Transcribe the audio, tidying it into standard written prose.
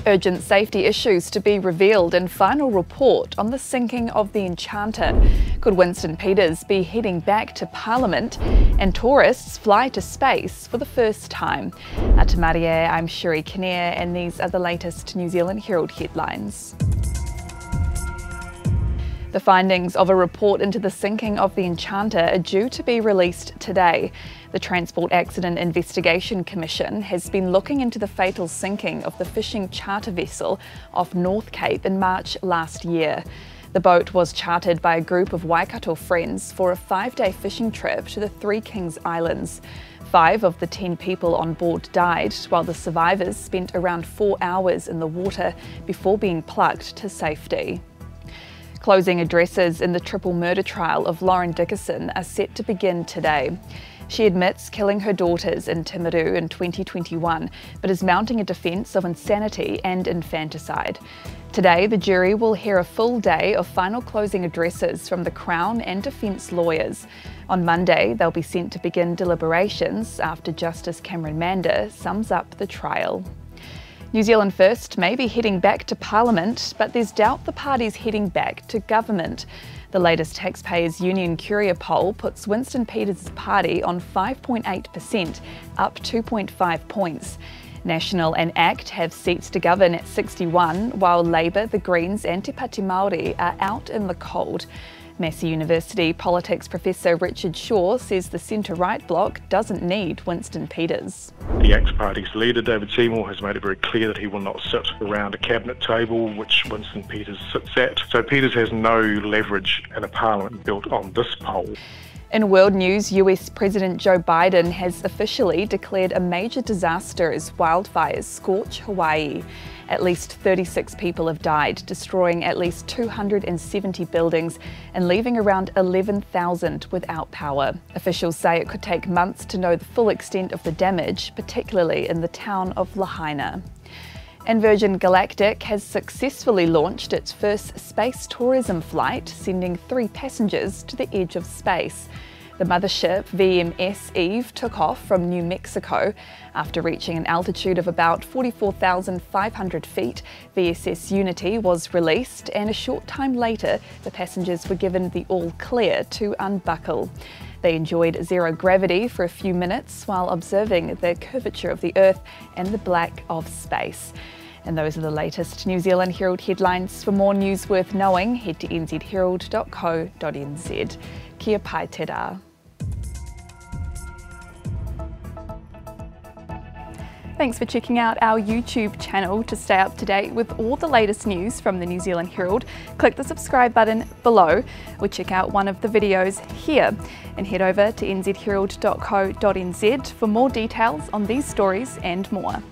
Urgent safety issues to be revealed in final report on the sinking of the Enchanter. Could Winston Peters be heading back to Parliament? And tourists fly to space for the first time. Te Maria, I'm Sherry Kinnear, and these are the latest New Zealand Herald headlines. The findings of a report into the sinking of the Enchanter are due to be released today. The Transport Accident Investigation Commission has been looking into the fatal sinking of the fishing charter vessel off North Cape in March last year. The boat was chartered by a group of Waikato friends for a 5-day fishing trip to the Three Kings Islands. 5 of the 10 people on board died, while the survivors spent around 4 hours in the water before being plugged to safety. Closing addresses in the triple murder trial of Lauren Dickerson are set to begin today. She admits killing her daughters in Timaru in 2021, but is mounting a defence of insanity and infanticide. Today, the jury will hear a full day of final closing addresses from the Crown and defence lawyers. On Monday, they'll be sent to begin deliberations after Justice Cameron Mander sums up the trial. New Zealand First may be heading back to Parliament, but there's doubt the party's heading back to government. The latest Taxpayers Union Curia poll puts Winston Peters' party on 5.8%, up 2.5 points. National and ACT have seats to govern at 61, while Labour, the Greens and Te Pāti Māori are out in the cold. Massey University politics professor Richard Shaw says the centre-right bloc doesn't need Winston Peters. The ACT Party's leader, David Seymour, has made it very clear that he will not sit around a cabinet table, which Winston Peters sits at. So Peters has no leverage in a parliament built on this poll. In world news, US President Joe Biden has officially declared a major disaster as wildfires scorch Hawaii. At least 36 people have died, destroying at least 270 buildings and leaving around 11,000 without power. Officials say it could take months to know the full extent of the damage, particularly in the town of Lahaina. And Virgin Galactic has successfully launched its first space tourism flight, sending 3 passengers to the edge of space. The mothership VMS Eve took off from New Mexico. After reaching an altitude of about 44,500 feet, VSS Unity was released, and a short time later the passengers were given the all clear to unbuckle. They enjoyed zero gravity for a few minutes while observing the curvature of the Earth and the black of space. And those are the latest New Zealand Herald headlines. For more news worth knowing, head to nzherald.co.nz. Kia pai te rā. Thanks for checking out our YouTube channel. To stay up to date with all the latest news from the New Zealand Herald, click the subscribe button below or check out one of the videos here, and head over to nzherald.co.nz for more details on these stories and more.